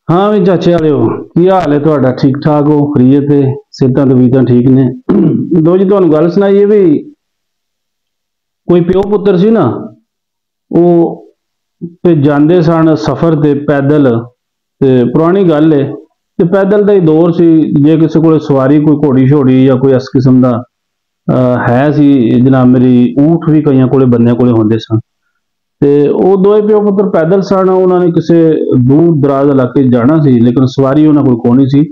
हाँ भी चाचे वाले हो की हाल है ਤੁਹਾਡਾ ठीक ठाक हो फ्री है ते सेहतां तबीयतां ठीक ने दो जी ਤੁਹਾਨੂੰ ਗੱਲ ਸੁਣਾਈਏ ਵੀ ਕੋਈ ਪਿਓ ਪੁੱਤਰ ਸੀ ਨਾ ਉਹ ਤੇ ਜਾਂਦੇ ਸਨ ਸਫ਼ਰ ਤੇ ਪੈਦਲ ਤੇ ਪੁਰਾਣੀ ਗੱਲ ਏ ਤੇ ਪੈਦਲ ਦਾ ਹੀ ਦੌਰ ਸੀ ਜੇ ਕਿਸੇ ਕੋਲੇ ਸਵਾਰੀ ਕੋਈ ਘੋੜੀ ਛੋੜੀ ਜਾਂ ਕੋਈ ਇਸ ਕਿਸਮ ਦਾ ਹੈ ਸੀ ਜਨਾਬ ਮੇਰੀ ਊਠ ਵੀ ਕਈਆਂ ਕੋਲੇ ਬੰਦਿਆਂ ਕੋਲੇ ਹੁੰਦੇ ਸਨ ਤੇ ਉਹ ਦੋਵੇਂ ਪਿਓ ਪੁੱਤਰ ਪੈਦਲ ਸਨ ਉਹਨਾਂ ਨੇ ਕਿਸੇ ਦੂਰ ਦਰਾਜ਼ ਇਲਾਕੇ 'ਚ ਜਾਣਾ ਸੀ ਲੇਕਿਨ ਸਵਾਰੀ ਉਹਨਾਂ ਕੋਲ ਕੋਈ ਨਹੀਂ ਸੀ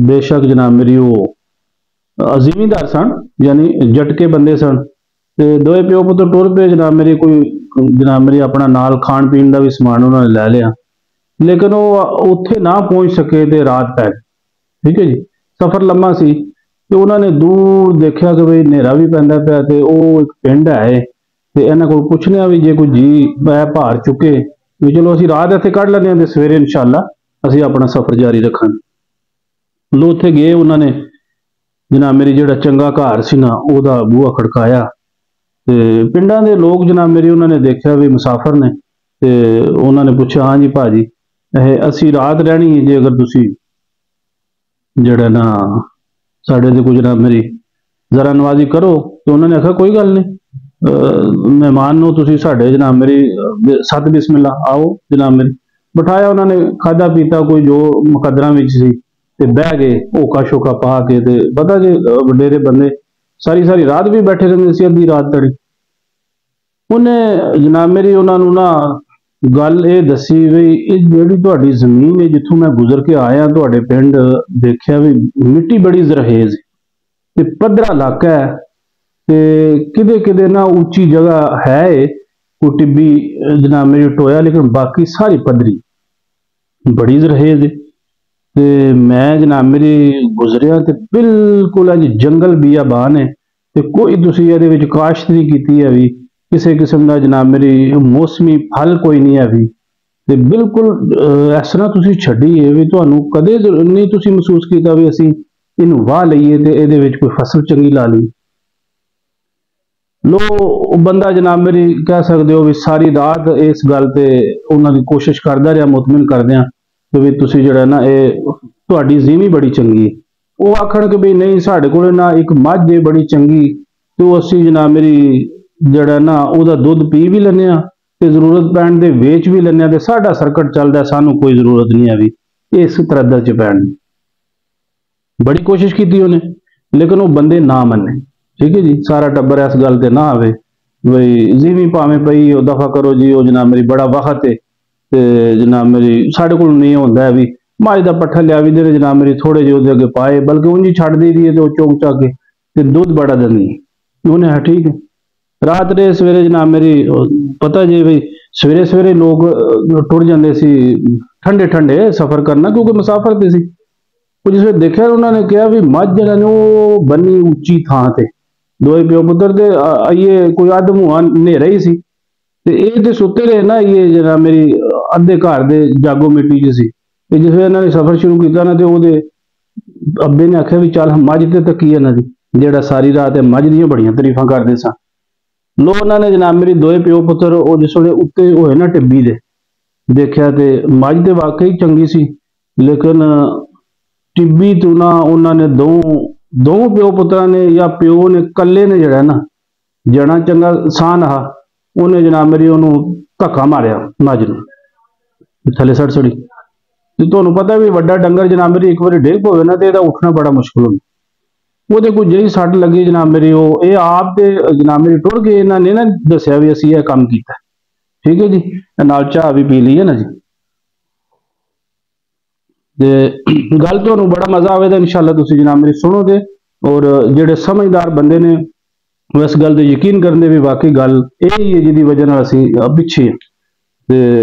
ਬੇਸ਼ੱਕ ਜਨਾਬ ਮੇਰੀ ਉਹ ਜ਼ਿਮੀਂਦਾਰ ਸਨ ਯਾਨੀ ਜਟਕੇ ਬੰਦੇ ਸਨ ਤੇ ਦੋਵੇਂ ਪਿਓ ਪੁੱਤਰ ਟੁਰ ਪਏ ਜਨਾਬ ਮੇਰੀ ਕੋਈ ਜਨਾਬ ਮੇਰੀ ਆਪਣਾ ਨਾਲ ਖਾਣ ਪੀਣ ਦਾ ਵੀ ਸਮਾਨ ਉਹਨਾਂ ਨੇ ਲੈ ਲਿਆ ਲੇਕਿਨ ਉਹ ਉੱਥੇ ਨਾ ਪਹੁੰਚ ਸਕੇ ਤੇ ਰਾਤ ਪੈ ਗਈ ਠੀਕ ਹੈ ਜੀ ਸਫ਼ਰ ਲੰਮਾ ਸੀ ਤੇ ਉਹਨਾਂ ਨੇ ਦੂਰ ਦੇਖਿਆ ਕਿ ਬਈ ਹਨੇਰਾ ਵੀ ਪੈਂਦਾ ਪਿਆ ਤੇ ਉਹ ਇੱਕ ਪਿੰਡ ਹੈ ਤੇ ਇਹਨਾਂ ਕੋਲ ਪੁੱਛਣਿਆ ਵੀ ਜੇ ਕੋਈ ਜੀ ਪੈ ਭਾਰ ਚੁੱਕੇ ਵੀ ਚਲੋ ਅਸੀਂ ਰਾਤ ਇੱਥੇ ਕੱਢ ਲੈਂਦੇ ਹਾਂ ਤੇ ਸਵੇਰੇ ਇਨਸ਼ਾਅੱਲਾ ਅਸੀਂ ਆਪਣਾ ਸਫ਼ਰ ਜਾਰੀ ਰੱਖਾਂਗੇ ਲੋ ਉੱਥੇ ਗਏ ਉਹਨਾਂ ਨੇ ਜਨਾਬ ਮੇਰੀ ਜਿਹੜਾ ਚੰਗਾ ਘਰ ਸੀ ਨਾ ਉਹਦਾ ਬੂਹਾ ਖੜਕਾਇਆ ਤੇ ਪਿੰਡਾਂ ਦੇ ਲੋਕ ਜਨਾਬ ਮੇਰੀ ਉਹਨਾਂ ਨੇ ਦੇਖਿਆ ਵੀ ਮੁਸਾਫਰ ਨੇ ਤੇ ਉਹਨਾਂ ਨੇ ਪੁੱਛਿਆ ਹਾਂ ਜੀ ਭਾਜੀ ਇਹ ਅਸੀਂ ਰਾਤ ਰਹਿਣੀ ਹੈ ਜੇ ਅਗਰ ਤੁਸੀਂ ਜਿਹੜਾ ਨਾ ਸਾਡੇ ਤੇ ਕੁਝ ਜਨਾਬ ਮੇਰੀ ਜ਼ਰਾ ਨਵਾਜ਼ੀ ਕਰੋ ਤੇ ਉਹਨਾਂ ਨੇ ਆਖਿਆ ਕੋਈ ਗੱਲ ਨਹੀਂ ਮਹਿਮਾਨ ਨੂੰ ਤੁਸੀਂ ਸਾਡੇ ਜਨਾਬ ਮੇਰੀ ਸਤ ਬਿਸਮਿਲ੍ਲਾ ਆਓ ਜਨਾਬ ਮੇਰੀ ਬਿਠਾਇਆ ਉਹਨਾਂ ਨੇ ਖਾਧਾ ਪੀਤਾ ਕੋਈ ਜੋ ਮੁਕੱਦਰਾਂ ਵਿੱਚ ਸੀ ਤੇ ਬਹਿ ਗਏ ਹੋਕਾ ਸ਼ੋਕਾ ਪਾ ਕੇ ਤੇ ਪਤਾ ਜੇ ਵਡੇਰੇ ਬੰਦੇ ਸਾਰੀ ਸਾਰੀ ਰਾਤ ਵੀ ਬੈਠੇ ਰਹਿੰਦੇ ਸੀ ਅੱਧੀ ਰਾਤ ਤੜੀ ਉਹਨੇ ਜਨਾਬ ਮੇਰੀ ਉਹਨਾਂ ਨੂੰ ਨਾ ਗੱਲ ਇਹ ਦੱਸੀ ਵੀ ਇਹ ਜਿਹੜੀ ਤੁਹਾਡੀ ਜ਼ਮੀਨ ਹੈ ਜਿੱਥੋਂ ਮੈਂ ਗੁਜ਼ਰ ਕੇ ਆਇਆ ਤੁਹਾਡੇ ਪਿੰਡ ਦੇਖਿਆ ਵੀ ਮਿੱਟੀ ਬੜੀ ਜ਼ਰਖੇਜ਼ ਤੇ ਪੱਧਰਾ ਇਲਾਕਾ ਹੈ ਤੇ ਕਿਤੇ ਕਿਤੇ ਨਾ ਉੱਚੀ ਜਗ੍ਹਾ ਹੈ ਕੋਈ ਟਿੱਬੀ ਜਨਾਬ ਮੇਰੀ ਟੋਇਆ ਲੇਕਿਨ ਬਾਕੀ ਸਾਰੀ ਪੱਧਰੀ ਬੜੀ ਜ਼ਰਖੇਜ਼ ਹੈ ਤੇ ਮੈਂ ਜਨਾਬ ਮੇਰੀ ਗੁਜ਼ਰਿਆ ਤੇ ਬਿਲਕੁਲ ਅਜ ਜੰਗਲ ਬਿਆਬਾਨ ਹੈ ਤੇ ਕੋਈ ਤੁਸੀਂ ਇਹਦੇ ਵਿੱਚ ਕਾਸ਼ਤ ਨਹੀਂ ਕੀਤੀ ਹੈ ਵੀ ਕਿਸੇ ਕਿਸਮ ਦਾ ਜਨਾਬ ਮੇਰੀ ਮੌਸਮੀ ਫਲ ਕੋਈ ਨਹੀਂ ਹੈ ਵੀ ਤੇ ਬਿਲਕੁਲ ਇਸ ਤਰ੍ਹਾਂ ਤੁਸੀਂ ਛੱਡੀ ਹੈ ਵੀ ਤੁਹਾਨੂੰ ਕਦੇ ਨਹੀਂ ਤੁਸੀਂ ਮਹਿਸੂਸ ਕੀਤਾ ਵੀ ਅਸੀਂ ਇਹਨੂੰ ਵਾਹ ਲਈਏ ਤੇ ਇਹਦੇ ਵਿੱਚ ਕੋਈ ਫਸਲ ਚੰਗੀ ਲਾ ਲਈ ਲੋ ਉਹ ਬੰਦਾ ਜਨਾਬ ਮੇਰੀ ਕਹਿ ਸਕਦੇ ਹੋ ਵੀ ਸਾਰੀ ਰਾਤ ਇਸ ਗੱਲ ਤੇ ਉਹਨਾਂ ਦੀ ਕੋਸ਼ਿਸ਼ ਕਰਦਾ ਰਿਹਾ ਮੁਤਮਿਨ ਕਰਦਿਆਂ ਕਿ ਵੀ ਤੁਸੀਂ ਜਿਹੜਾ ਨਾ ਇਹ ਤੁਹਾਡੀ ਜ਼ਮੀਨ ਬੜੀ ਚੰਗੀ ਹੈ ਉਹ ਆਖਣ ਕਿ ਵੀ ਨਹੀਂ ਸਾਡੇ ਕੋਲ ਨਾ ਇੱਕ ਮੱਝ ਹੈ ਬੜੀ ਚੰਗੀ ਤੇ ਉਹ ਅਸੀਂ ਜਨਾਬ ਮੇਰੀ ਜਿਹੜਾ ਨਾ ਉਹਦਾ ਦੁੱਧ ਪੀ ਵੀ ਲੈਂਦੇ ਆ ਤੇ ਜ਼ਰੂਰਤ ਪੈਣ ਦੇ ਵੇਚ ਵੀ ਲੈਂਦੇ ਆ ਤੇ ਸਾਡਾ ਸਰਕਟ ਚੱਲਦਾ ਸਾਨੂੰ ਕੋਈ ਜ਼ਰੂਰਤ ਨਹੀਂ ਹੈ ਵੀ ਇਸ ਤਰੱਦਤ ਚ ਪੈਣ ਦੀ ਬੜੀ ਕੋਸ਼ਿਸ਼ ਕੀਤੀ ਉਹਨੇ ਲੇਕਿਨ ਉਹ ਬੰਦੇ ਨਾ ਮੰਨੇ ਠੀਕ ਹੈ ਜੀ ਸਾਰਾ ਟੱਬਰ ਇਸ ਗੱਲ ਤੇ ਨਾ ਆਵੇ ਬਈ ਜ਼ਮੀਨ ਭਾਵੇਂ ਪਈ ਉਹ ਦਫਾ ਕਰੋ ਜੀ ਉਹ ਜਨਾਬ ਮੇਰੀ ਬੜਾ ਵਕਤ ਹੈ ਤੇ ਜਨਾਬ ਮੇਰੀ ਸਾਡੇ ਕੋਲ ਨਹੀਂ ਹੁੰਦਾ ਵੀ ਮੱਝ ਦਾ ਪੱਠਾ ਲਿਆ ਵੀ ਦੇ ਜਨਾਬ ਮੇਰੀ ਥੋੜੇ ਜਿਹੇ ਉਹਦੇ ਅੱਗੇ ਪਾਏ ਬਲਕਿ ਉਂਝ ਹੀ ਛੱਡ ਦੀ ਹੈ ਤੇ ਉਹ ਚੌਂਕ ਚਾ ਕੇ ਤੇ ਦੁੱਧ ਬੜਾ ਦਿੰਦੀ ਉਹਨੇ ਹਾਂ ਠੀਕ ਹੈ ਰਾਤ ਰੇ ਸਵੇਰੇ ਜਨਾਬ ਮੇਰੀ ਪਤਾ ਜੀ ਵੀ ਸਵੇਰੇ ਸਵੇਰੇ ਲੋਕ ਟੁਰ ਜਾਂਦੇ ਸੀ ਠੰਡੇ ਠੰਡੇ ਸਫ਼ਰ ਕਰਨਾ ਕਿਉਂਕਿ ਮੁਸਾਫਰ ਤੇ ਸੀ ਉਹ ਜਿਸ ਵੇਲੇ ਦੇਖਿਆ ਉਹਨਾਂ ਨੇ ਕਿਹਾ ਵੀ ਮੱਝ ਜਿਹੜਾ ਨੇ ਉਹ ਬੰਨੀ ਉੱਚੀ ਥਾਂ ਤੇ ਦੋਏ ਪਿਓ ਪੁੱਤਰ ਦੇ ਆਈਏ ਕੋਈ ਅੱਧ ਮੂੰਹਾਂ ਹਨੇਰਾ ਹੀ ਸੀ ਤੇ ਇਹ ਤੇ ਸੁੱਤੇ ਰਹੇ ਨਾ ਇਹ ਜਿਹੜਾ ਮੇਰੀ ਅੱਧੇ ਘਰ ਦੇ ਜਾਗੋ ਮਿੱਟੀ 'ਚ ਸੀ ਤੇ ਜਿਸ ਵੇਲੇ ਇਹਨਾਂ ਨੇ ਸਫ਼ਰ ਸ਼ੁਰੂ ਕੀਤਾ ਨਾ ਤੇ ਉਹਦੇ ਅੱਬੇ ਨੇ ਆਖਿਆ ਵੀ ਚੱਲ ਮੱਝ ਤੇ ਤੱਕੀ ਇਹਨਾਂ ਦੀ ਜਿਹੜਾ ਸਾਰੀ ਰਾਤ ਮੱਝ ਦੀਆਂ ਬੜੀਆਂ ਤਾਰੀਫਾਂ ਕਰਦੇ ਸਾਂ ਲੋ ਉਹਨਾਂ ਨੇ ਜਨਾਬ ਮੇਰੀ ਦੋਏ ਪਿਓ ਪੁੱਤਰ ਉਹ ਜਿਸ ਵੇਲੇ ਉੱਤੇ ਹੋਏ ਨਾ ਟਿੱਬੀ ਦੇ ਦੇਖਿਆ ਤੇ ਮੱਝ ਤੇ ਵਾਕਈ ਚੰਗੀ ਸੀ ਲੇਕਿਨ ਟਿੱਬੀ ਤੋਂ ਨਾ ਉਹਨਾਂ ਨੇ ਦੋ ਪਿਓ ਪੁੱਤਰਾਂ ਨੇ ਜਾਂ ਪਿਓ ਨੇ ਕੱਲੇ ਨੇ ਜਿਹੜਾ ਨਾ ਜਣਾ ਚੰਗਾ ਸਾਨ ਆ ਉਹਨੇ ਜਨਾਬ ਮੇਰੀ ਉਹਨੂੰ ਧੱਕਾ ਮਾਰਿਆ ਮੱਝ ਨੂੰ ਥੱਲੇ ਸੜ ਸੜੀ ਤੇ ਤੁਹਾਨੂੰ ਪਤਾ ਵੀ ਵੱਡਾ ਡੰਗਰ ਜਨਾਬ ਮੇਰੀ ਇੱਕ ਵਾਰੀ ਡੇਗ ਪਵੇ ਨਾ ਤੇ ਇਹਦਾ ਉੱਠਣਾ ਬੜਾ ਮੁਸ਼ਕਲ ਹੁੰਦਾ ਉਹਦੇ ਕੋਈ ਜਿਹੀ ਸੱਟ ਲੱਗੀ ਜਨਾਬ ਮੇਰੀ ਉਹ ਇਹ ਆਪ ਤੇ ਜਨਾਬ ਮੇਰੀ ਟੁਰ ਗਏ ਇਹਨਾਂ ਨੇ ਨਾ ਦੱਸਿਆ ਵੀ ਅਸੀਂ ਇਹ ਕੰਮ ਕੀਤਾ ਠੀਕ ਹੈ ਜੀ ਨਾਲ ਚਾਹ ਵੀ ਪੀ ਲਈ ਹੈ ਨਾ ਜੀ ਤੇ ਗੱਲ ਤੁਹਾਨੂੰ ਬੜਾ ਮਜ਼ਾ ਆਵੇਗਾ ਇਨਸ਼ਾਅੱਲਾ ਤੁਸੀਂ ਜਨਾਬ ਮੇਰੀ ਸੁਣੋ ਤੇ ਔਰ ਜਿਹੜੇ ਸਮਝਦਾਰ ਬੰਦੇ ਨੇ ਉਹ ਇਸ ਗੱਲ ਤੇ ਯਕੀਨ ਕਰਨ ਦੇ ਵੀ ਵਾਕਈ ਗੱਲ ਇਹ ਹੀ ਹੈ ਜਿਹਦੀ ਵਜ੍ਹਾ ਨਾਲ ਅਸੀਂ ਪਿੱਛੇ ਤੇ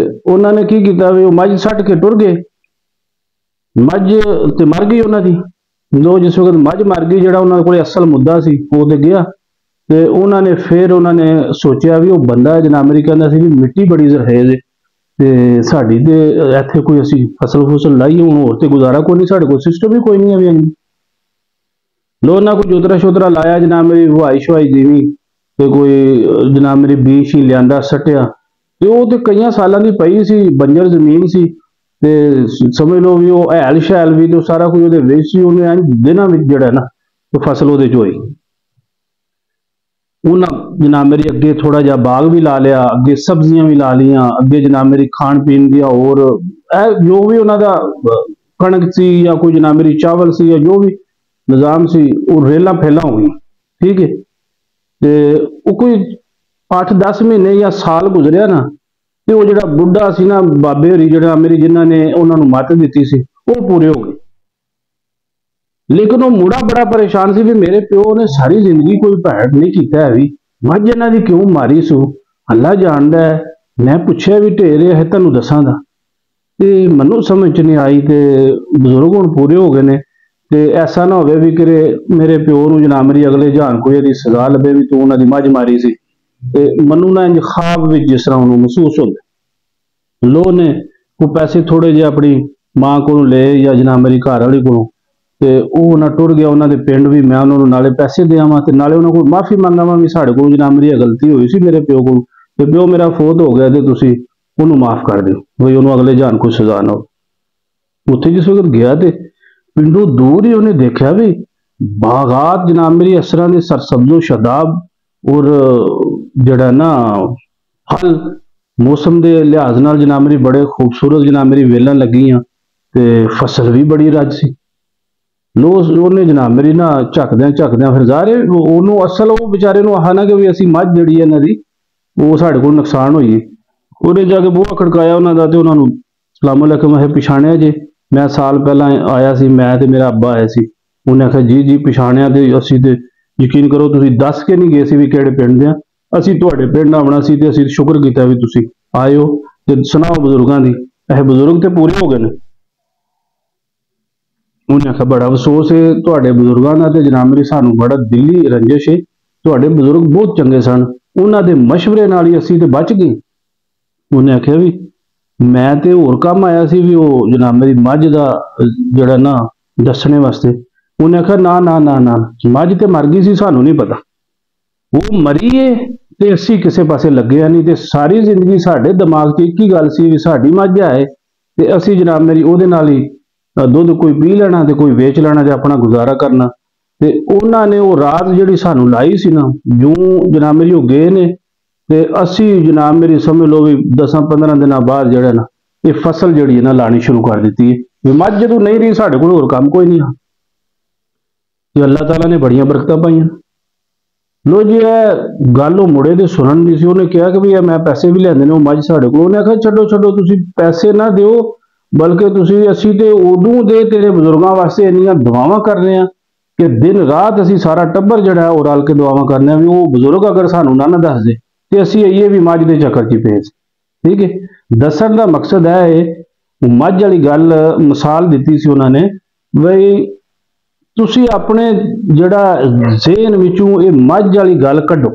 ਉਹਨਾਂ ਨੇ ਕੀ ਕੀਤਾ ਵੀ ਉਹ ਮੱਝ ਛੱਡ ਕੇ ਟੁਰ ਗਏ ਮੱਝ ਤੇ ਮਰ ਗਈ ਉਹਨਾਂ ਦੀ ਲੋ ਜਿਸ ਵਕਤ ਮੱਝ ਮਰ ਗਈ ਜਿਹੜਾ ਉਹਨਾਂ ਕੋਲ ਅਸਲ ਮੁੱਦਾ ਸੀ ਉਹ ਤੇ ਗਿਆ ਤੇ ਉਹਨਾਂ ਨੇ ਫਿਰ ਉਹਨਾਂ ਨੇ ਸੋਚਿਆ ਵੀ ਉਹ ਬੰਦਾ ਜਨਾਬ ਮੇਰੀ ਕਹਿੰਦਾ ਸੀ ਵੀ ਮਿੱਟੀ ਬੜੀ ਜ਼ਰਖੇਜ਼ ਹੈ ਤੇ ਸਾਡੀ ਤੇ ਇੱਥੇ ਕੋਈ ਅਸੀਂ ਫਸਲ ਲਾਈ ਹੁਣ ਹੋਰ ਤੇ ਗੁਜ਼ਾਰਾ ਕੋਈ ਨਹੀਂ ਸਾਡੇ ਕੋਲ ਸਿਸਟਮ ਵੀ ਕੋਈ ਨਹੀਂ ਹੈ ਵੀ ਲੋ ਨਾ ਕੋਈ ਜੋਤਰਾ ਸ਼ੋਤਰਾ ਲਾਇਆ ਜਨਾਬ ਮੇਰੀ ਹਵਾਈ ਸ਼ਵਾਈ ਜੀਵੀ ਤੇ ਕੋਈ ਜਨਾਬ ਮੇਰੀ ਬੀਜ ਹੀ ਲਿਆਂਦਾ ਸੱਟਿਆ ਤੇ ਉਹ ਤੇ ਕਈਆਂ ਸਾਲਾਂ ਦੀ ਪਈ ਸੀ ਬੰਜਰ ਜ਼ਮੀਨ ਸੀ ਤੇ ਸਮਝ ਲਓ ਵੀ ਉਹ ਹੈਲ ਸ਼ੈਲ ਵੀ ਤੇ ਸਾਰਾ ਕੁਝ ਉਹਦੇ ਵਿੱਚ ਸੀ। ਉਹਨੇ ਐਂ ਦਿਨਾਂ ਵਿੱਚ ਜਿਹੜਾ ਨਾ ਉਹ ਫਸਲ ਉਹਦੇ 'ਚ ਹੋਈ। ਉਹਨਾਂ ਜਨਾਬ ਮੇਰੀ ਅੱਗੇ ਥੋੜਾ ਜਿਹਾ ਬਾਗ ਵੀ ਲਾ ਲਿਆ, ਅੱਗੇ ਸਬਜ਼ੀਆਂ ਵੀ ਲਾ ਲਈਆਂ, ਅੱਗੇ ਜਨਾਬ ਮੇਰੀ ਖਾਣ ਪੀਣ ਦੀਆਂ ਹੋਰ ਇਹ ਜੋ ਵੀ ਉਹਨਾਂ ਦਾ ਕਣਕ ਸੀ ਜਾਂ ਕੋਈ ਜਨਾਬ ਮੇਰੀ ਚਾਵਲ ਸੀ ਜਾਂ ਜੋ ਵੀ ਨਿਜ਼ਾਮ ਸੀ, ਉਹ ਰੇਲਾਂ ਫੇਲਾਂ ਹੋ ਗਈਆਂ। ਠੀਕ ਹੈ। ਤੇ ਉਹ ਕੋਈ 8-10 ਮਹੀਨੇ ਜਾਂ ਸਾਲ ਗੁਜ਼ਰਿਆ ਨਾ, ਤੇ ਉਹ ਜਿਹੜਾ ਬੁੱਢਾ ਸੀ ਨਾ, ਬਾਬੇ ਹੋਰੀ ਜਿਹੜਾ ਮੇਰੀ ਜਿਨ੍ਹਾਂ ਨੇ ਉਹਨਾਂ ਨੂੰ ਮੱਤ ਦਿੱਤੀ ਸੀ, ਉਹ ਪੂਰੇ ਹੋ ਗਏ। ਲੇਕਿਨ ਉਹ ਮੁੰਡਾ ਬੜਾ ਪਰੇਸ਼ਾਨ ਸੀ ਵੀ ਮੇਰੇ ਪਿਓ ਨੇ ਸਾਰੀ ਜ਼ਿੰਦਗੀ ਕੋਈ ਭੈੜ ਨਹੀਂ ਕੀਤਾ ਹੈ ਵੀ ਮੱਝ ਇਹਨਾਂ ਦੀ ਕਿਉਂ ਮਾਰੀ ਸੂ, ਅੱਲਾ ਜਾਣਦਾ ਹੈ। ਮੈਂ ਪੁੱਛਿਆ ਵੀ ਢੇਰੇ ਹੈ ਤੁਹਾਨੂੰ ਦੱਸਾਂ ਦਾ, ਤੇ ਮੈਨੂੰ ਸਮਝ ਚ ਨਹੀਂ ਆਈ। ਤੇ ਬਜ਼ੁਰਗ ਹੁਣ ਪੂਰੇ ਹੋ ਗਏ ਨੇ, ਤੇ ਐਸਾ ਨਾ ਹੋਵੇ ਵੀ ਕਿਰੇ ਮੇਰੇ ਪਿਓ ਨੂੰ ਜਨਾਬ ਮੇਰੀ ਅਗਲੇ ਜਹਾਨ ਕੋਈ ਇਹਦੀ ਸਜ਼ਾ ਲੱਭੇ ਵੀ ਤੂੰ ਉਹਨਾਂ ਦੀ ਮੱਝ ਮਾਰੀ ਸੀ। ਤੇ ਮੈਨੂੰ ਨਾ ਇੰਜ ਖਾਬ ਵਿੱਚ ਜਿਸ ਤਰ੍ਹਾਂ ਉਹਨੂੰ ਮਹਿਸੂਸ ਹੁੰਦਾ। ਲੋ ਨੇ ਉਹ ਪੈਸੇ ਥੋੜੇ ਜਿਹੇ ਆਪਣੀ ਮਾਂ ਕੋਲੋਂ ਲਏ ਜਾਂ ਜਨਾਬ ਮੇਰੀ ਘਰ ਵਾਲੀ ਕੋਲੋਂ, ਤੇ ਉਹ ਉਹਨਾਂ ਟੁਰ ਗਿਆ ਉਹਨਾਂ ਦੇ ਪਿੰਡ ਵੀ। ਮੈਂ ਉਹਨਾਂ ਨੂੰ ਨਾਲੇ ਪੈਸੇ ਦਿਆਵਾਂ ਤੇ ਨਾਲੇ ਉਹਨਾਂ ਕੋਲ ਮਾਫੀ ਮੰਗਾਵਾਂ ਵੀ ਸਾਡੇ ਕੋਲ ਜਨਾਬ ਮੇਰੀ ਗਲਤੀ ਹੋਈ ਸੀ ਮੇਰੇ ਪਿਓ ਕੋਲ, ਤੇ ਪਿਓ ਮੇਰਾ ਫੌਤ ਹੋ ਗਿਆ ਤੇ ਤੁਸੀਂ ਉਹਨੂੰ ਮਾਫ ਕਰ ਦਿਓ ਵੀ ਉਹਨੂੰ ਅਗਲੇ ਜਹਾਨ ਕੋਈ ਸਜ਼ਾ ਨਾ ਹੋ। ਉੱਥੇ ਜਿਸ ਵਕਤ ਗਿਆ ਤੇ ਪਿੰਡੋਂ ਦੂਰ ਹੀ ਉਹਨੇ ਦੇਖਿਆ ਵੀ ਬਾਗਾਤ ਜਨਾਬ ਮੇਰੀ ਇਸ ਤਰ੍ਹਾਂ ਦੇ ਸਰਸਬਜ਼ੋ ਸ਼ਦਾਬ ਔਰ ਜਿਹੜਾ ਨਾ ਫਲ ਮੌਸਮ ਦੇ ਲਿਹਾਜ਼ ਨਾਲ ਜਨਾਬ ਮੇਰੀ ਬੜੇ ਖੂਬਸੂਰਤ ਜਨਾਬ ਮੇਰੀ ਵੇਲਾਂ ਲੱਗੀਆਂ, ਤੇ ਫਸਲ ਵੀ ਬੜੀ ਰੱਜ ਸੀ। ਲੋ ਉਹਨੇ ਜਨਾਬ ਮੇਰੀ ਨਾ ਝੱਕਦਿਆਂ ਫਿਰ ਜ਼ਾਹਰ ਉਹਨੂੰ ਅਸਲ ਉਹ ਵਿਚਾਰੇ ਨੂੰ ਆਹ ਨਾ ਕਿ ਵੀ ਅਸੀਂ ਮੱਝ ਜਿਹੜੀ ਇਹਨਾਂ ਦੀ ਉਹ ਸਾਡੇ ਕੋਲ ਨੁਕਸਾਨ ਹੋਈ। ਉਹਨੇ ਜਾ ਕੇ ਬੂਹਾ ਖੜਕਾਇਆ ਉਹਨਾਂ ਦਾ, ਤੇ ਉਹਨਾਂ ਨੂੰ ਸਲਾਮ ਅਲੈਕੁਮ ਹੈ ਪਛਾਣਿਆ ਜੇ, ਮੈਂ ਸਾਲ ਪਹਿਲਾਂ ਆਇਆ ਸੀ, ਮੈਂ ਤੇ ਮੇਰਾ ਅੱਬਾ ਆਏ ਸੀ। ਉਹਨੇ ਆਖਿਆ ਜੀ ਜੀ ਪਛਾਣਿਆ, ਤੇ ਅਸੀਂ ਤੇ ਯਕੀਨ ਕਰੋ ਤੁਸੀਂ ਦੱਸ ਕੇ ਨਹੀਂ ਗਏ ਸੀ ਵੀ ਕਿਹੜੇ ਪਿੰਡ ਦੇ ਆ, ਅਸੀਂ ਤੁਹਾਡੇ ਪਿੰਡ ਆਉਣਾ ਸੀ ਤੇ ਅਸੀਂ ਸ਼ੁਕਰ ਕੀਤਾ ਵੀ ਤੁਸੀਂ ਆਏ ਹੋ। ਤੇ ਸੁਣਾਓ ਬਜ਼ੁਰਗਾਂ ਦੀ, ਇਹ ਬਜ਼ੁਰਗ ਤੇ ਪੂਰੇ ਹੋ ਗਏ ਨੇ। ਉਹਨੇ ਆਖਿਆ ਬੜਾ ਅਫਸੋਸ ਹੈ ਤੁਹਾਡੇ ਬਜ਼ੁਰਗਾਂ ਦਾ, ਤੇ ਜਨਾਬ ਮੇਰੀ ਸਾਨੂੰ ਬੜਾ ਦਿਲੀ ਰੰਜਿਸ਼ ਹੈ, ਤੁਹਾਡੇ ਬਜ਼ੁਰਗ ਬਹੁਤ ਚੰਗੇ ਸਨ, ਉਹਨਾਂ ਦੇ ਮਸ਼ਵਰੇ ਨਾਲ ਹੀ ਅਸੀਂ ਤੇ ਬਚ ਗਏ। ਉਹਨੇ ਆਖਿਆ ਵੀ ਮੈਂ ਤੇ ਹੋਰ ਕੰਮ ਆਇਆ ਸੀ ਵੀ ਉਹ ਜਨਾਬ ਮੇਰੀ ਮੱਝ ਦਾ ਜਿਹੜਾ ਨਾ ਦੱਸਣੇ ਵਾਸਤੇ। ਉਹਨੇ ਆਖਿਆ ਨਾ ਨਾ ਨਾ ਨਾ, ਮੱਝ ਤੇ ਮਰ ਗਈ ਸੀ, ਸਾਨੂੰ ਨਹੀਂ ਪਤਾ ਉਹ ਮਰੀ ਏ ਤੇ ਅਸੀਂ ਕਿਸੇ ਪਾਸੇ ਲੱਗਿਆ ਨਹੀਂ। ਤੇ ਸਾਰੀ ਜ਼ਿੰਦਗੀ ਸਾਡੇ ਦਿਮਾਗ 'ਚ ਇੱਕ ਹੀ ਗੱਲ ਸੀ ਵੀ ਸਾਡੀ ਮੱਝ ਆਏ ਤੇ ਅਸੀਂ ਜਨਾਬ ਮੇਰੀ ਉਹਦੇ ਨਾਲ ਹੀ ਦੁੱਧ ਕੋਈ ਪੀ ਲੈਣਾ ਤੇ ਕੋਈ ਵੇਚ ਲੈਣਾ ਤੇ ਆਪਣਾ ਗੁਜ਼ਾਰਾ ਕਰਨਾ। ਤੇ ਉਹਨਾਂ ਨੇ ਉਹ ਰਾਤ ਜਿਹੜੀ ਸਾਨੂੰ ਲਾਈ ਸੀ ਨਾ, ਜੂੰ ਜਨਾਬ ਮੇਰੀ ਉਹ ਗਏ ਨੇ, ਤੇ ਅਸੀਂ ਜਨਾਬ ਮੇਰੀ ਸਮਝ ਲਓ ਵੀ 10-15 ਦਿਨਾਂ ਬਾਅਦ ਜਿਹੜਾ ਨਾ ਇਹ ਫਸਲ ਜਿਹੜੀ ਹੈ ਨਾ ਲਾਣੀ ਸ਼ੁਰੂ ਕਰ ਦਿੱਤੀ ਹੈ। ਵੀ ਮੱਝ ਜਦੋਂ ਨਹੀਂ ਰਹੀ ਸਾਡੇ ਕੋਲ ਹੋਰ ਕੰਮ ਕੋਈ ਨਹੀਂ ਆ, ਤੇ ਅੱਲਾਹ ਤਾਲਾ ਨੇ ਬੜੀਆਂ ਬਰਕਤਾਂ ਪਾਈਆਂ। ਲੋ ਜੀ ਇਹ ਗੱਲ ਉਹ ਮੁੰਡੇ ਦੇ ਸੁਣਨ ਦੀ ਸੀ। ਉਹਨੇ ਕਿਹਾ ਕਿ ਵੀ ਮੈਂ ਪੈਸੇ ਵੀ ਲੈਂਦੇ ਨੇ ਉਹ ਮੱਝ ਸਾਡੇ ਕੋਲ। ਉਹਨੇ ਆਖਿਆ ਛੱਡੋ ਤੁਸੀਂ ਪੈਸੇ ਨਾ ਦਿਓ, ਬਲਕਿ ਅਸੀਂ ਤੇ ਉਦੋਂ ਦੇ ਤੇਰੇ ਬਜ਼ੁਰਗਾਂ ਵਾਸਤੇ ਇੰਨੀਆਂ ਦੁਆਵਾਂ ਕਰ ਰਹੇ ਆ ਕਿ ਦਿਨ ਰਾਤ ਅਸੀਂ ਸਾਰਾ ਟੱਬਰ ਜਿਹੜਾ ਉਹ ਰਲ ਕੇ ਦੁਆਵਾਂ ਕਰਨੇ ਆ ਵੀ ਉਹ ਬਜ਼ੁਰਗ ਅਗਰ ਸਾਨੂੰ ਨਾ ਦੱਸਦੇ ਤੇ ਅਸੀਂ ਇਹ ਵੀ ਮੱਝ ਦੇ ਚੱਕਰ 'ਚ ਪਏ ਸੀ। ਠੀਕ ਹੈ। ਦੱਸਣ ਦਾ ਮਕਸਦ ਹੈ ਮੱਝ ਵਾਲੀ ਗੱਲ ਮਿਸਾਲ ਦਿੱਤੀ ਸੀ ਉਹਨਾਂ ਨੇ ਬਈ ਤੁਸੀਂ ਆਪਣੇ ਜਿਹੜਾ ਜ਼ਿਹਨ ਵਿੱਚੋਂ ਇਹ ਮੱਝ ਵਾਲੀ ਗੱਲ ਕੱਢੋ।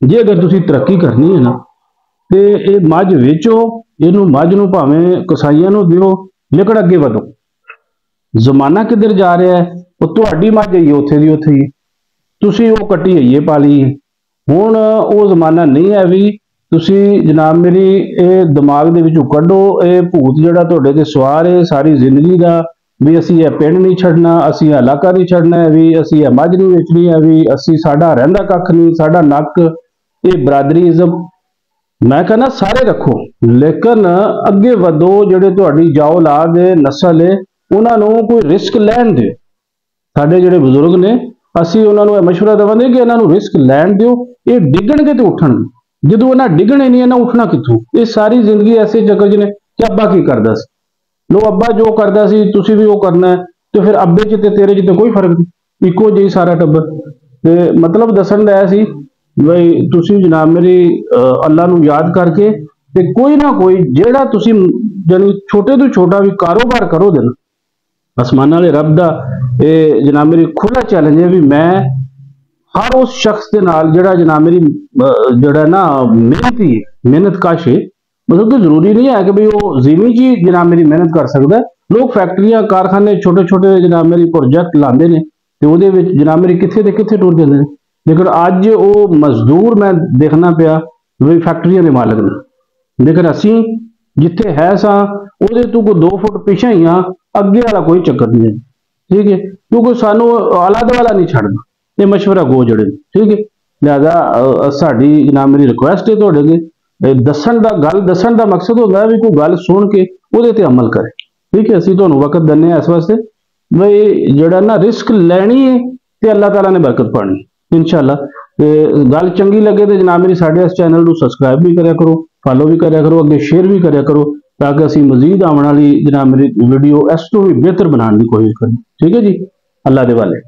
ਜੇ ਅਗਰ ਤੁਸੀਂ ਤਰੱਕੀ ਕਰਨੀ ਹੈ ਨਾ ਤੇ ਇਹ ਮੱਝ ਵੇਚੋ, ਇਹਨੂੰ ਮੱਝ ਨੂੰ ਭਾਵੇਂ ਕਸਾਈਆਂ ਨੂੰ ਦਿਓ, ਲੇਕਿਨ ਅੱਗੇ ਵਧੋ। ਜ਼ਮਾਨਾ ਕਿੱਧਰ ਜਾ ਰਿਹਾ ਹੈ, ਉਹ ਤੁਹਾਡੀ ਮੱਝ ਹੈ ਉੱਥੇ ਦੀ ਉੱਥੇ ਹੀ, ਤੁਸੀਂ ਉਹ ਕੱਟੀ ਹੋਈਏ ਪਾਲੀ। ਹੁਣ ਉਹ ਜ਼ਮਾਨਾ ਨਹੀਂ ਹੈ ਵੀ ਤੁਸੀਂ ਜਨਾਬ ਮੇਰੀ ਇਹ ਦਿਮਾਗ ਦੇ ਵਿੱਚੋਂ ਕੱਢੋ ਇਹ ਭੂਤ ਜਿਹੜਾ ਤੁਹਾਡੇ ਤੇ ਸਵਾਰ ਹੈ ਸਾਰੀ ਜ਼ਿੰਦਗੀ ਦਾ ਵੀ ਅਸੀਂ ਇਹ ਪਿੰਡ ਨਹੀਂ ਛੱਡਣਾ, ਅਸੀਂ ਇਹ ਇਲਾਕਾ ਨਹੀਂ ਛੱਡਣਾ ਹੈ, ਵੀ ਅਸੀਂ ਇਹ ਮੱਝ ਨਹੀਂ ਵੇਚਣੀ ਹੈ, ਵੀ ਅਸੀਂ ਸਾਡਾ ਰਹਿੰਦਾ ਕੱਖ ਨਹੀਂ, ਸਾਡਾ ਨੱਕ। ਇਹ ਬਰਾਦਰੀਜ਼ਮ ਮੈਂ ਕਹਿੰਦਾ ਸਾਰੇ ਰੱਖੋ, ਲੇਕਿਨ ਅੱਗੇ ਵਧੋ। ਜਿਹੜੇ ਤੁਹਾਡੀ ਜਾਓ ਲਾਦ ਦੇ ਨਸਲ ਹੈ ਉਹਨਾਂ ਨੂੰ ਕੋਈ ਰਿਸਕ ਲੈਣ ਦਿਓ। ਸਾਡੇ ਜਿਹੜੇ ਬਜ਼ੁਰਗ ਨੇ ਅਸੀਂ ਉਹਨਾਂ ਨੂੰ ਇਹ ਮਸ਼ਵਰਾ ਦੇਵਾਂਗੇ ਕਿ ਇਹਨਾਂ ਨੂੰ ਰਿਸਕ ਲੈਣ ਦਿਓ, ਇਹ ਡਿੱਗਣਗੇ ਤੇ ਉੱਠਣਗੇ। ਜਦੋਂ ਇਹਨਾਂ ਡਿੱਗਣੇ ਨਹੀਂ ਇਹਨਾਂ ਉੱਠਣਾ ਕਿੱਥੋਂ? ਇਹ ਸਾਰੀ ਜ਼ਿੰਦਗੀ ਐਸੇ ਚੱਕਰ 'ਚ ਨੇ ਕਿ ਅੱਬਾ ਕੀ ਕਰਦਾ ਸੀ, ਲੋ ਅੱਬਾ ਜੋ ਕਰਦਾ ਸੀ ਤੁਸੀਂ ਵੀ ਉਹ ਕਰਨਾ ਹੈ, ਤੇ ਫਿਰ ਅੱਬੇ 'ਚ ਤੇ ਤੇਰੇ 'ਚ ਤੇ ਕੋਈ ਫਰਕ ਨਹੀਂ, ਇੱਕੋ ਜਿਹੀ ਸਾਰਾ ਟੱਬਰ। ਤੇ ਮਤਲਬ ਦੱਸਣ ਦਾ ਇਹ ਸੀ ਬਈ ਤੁਸੀਂ ਜਨਾਬ ਮੇਰੀ ਅੱਲਾ ਨੂੰ ਯਾਦ ਕਰਕੇ ਤੇ ਕੋਈ ਨਾ ਕੋਈ ਜਿਹੜਾ ਤੁਸੀਂ ਜਾਨੀ ਛੋਟੇ ਤੋਂ ਛੋਟਾ ਵੀ ਕਾਰੋਬਾਰ ਕਰੋ ਦੇਣਾ। ਅਸਮਾਨਾਂ ਵਾਲੇ ਰੱਬ ਦਾ ਇਹ ਜਨਾਬ ਮੇਰੀ ਖੁੱਲਾ ਚੈਲੰਜ ਹੈ ਵੀ ਮੈਂ ਹਰ ਉਸ ਸ਼ਖਸ ਦੇ ਨਾਲ ਜਿਹੜਾ ਜਨਾਬ ਮੇਰੀ ਜਿਹੜਾ ਨਾ ਮਿਹਨਤ ਕਾਸ਼ ਹੈ, ਮਤਲਬ ਕਿ ਜ਼ਰੂਰੀ ਨਹੀਂ ਹੈ ਕਿ ਵੀ ਉਹ ਜ਼ਿਮੀ ਜੀ ਜਨਾਬ ਮੇਰੀ ਮਿਹਨਤ ਕਰ ਸਕਦਾ। ਲੋਕ ਫੈਕਟਰੀਆਂ ਕਾਰਖਾਨੇ ਛੋਟੇ ਛੋਟੇ ਜਨਾਬ ਮੇਰੀ ਪ੍ਰੋਜੈਕਟ ਲਾਉਂਦੇ ਨੇ ਤੇ ਉਹਦੇ ਵਿੱਚ ਜਨਾਬ ਮੇਰੀ ਕਿੱਥੇ ਤੇ ਕਿੱਥੇ ਟੁਰ ਜਾਂਦੇ ਨੇ, ਲੇਕਿਨ ਅੱਜ ਉਹ ਮਜ਼ਦੂਰ ਮੈਂ ਦੇਖਣਾ ਪਿਆ ਵੀ ਫੈਕਟਰੀਆਂ ਦੇ ਮਾਲਕ ਨੇ। ਲੇਕਿਨ ਅਸੀਂ जिथे है सा ਉਹਦੇ ਤੋਂ ਕੋਈ 2 फुट पिछे ही हाँ, अगे वाला कोई चक्कर नहीं है। ठीक है, क्योंकि सानू आला दुआला नहीं छड़ना, ये मशवरा गो जड़े। ठीक है, लिहाजा साडी जनाब मेरी रिक्वेस्ट है तुहाडे अगे, दसन दा गल दसन दा मकसद होंदा है भी कोई गल सुन के ਉਹਦੇ ਤੇ अमल करे। ठीक है, ਅਸੀਂ ਤੁਹਾਨੂੰ वक्त दिंदे हां इस वास्ते बई ਜਿਹੜਾ ना रिस्क लैनी है ते अल्लाह ताला ने बरकत पानी इंशाअल्लाह। ते गल चंगी लगे तो जनाब मेरी साडे इस चैनल को सबसक्राइब भी करा करो, फॉलो भी करा करो, अगे शेयर भी करा करो, ताकि असी मजीद आने वाली जनाब मेरी वीडियो इस तो भी बेहतर बनाने की कोशिश करें। ठीक है जी, अल्लाह दे वाले।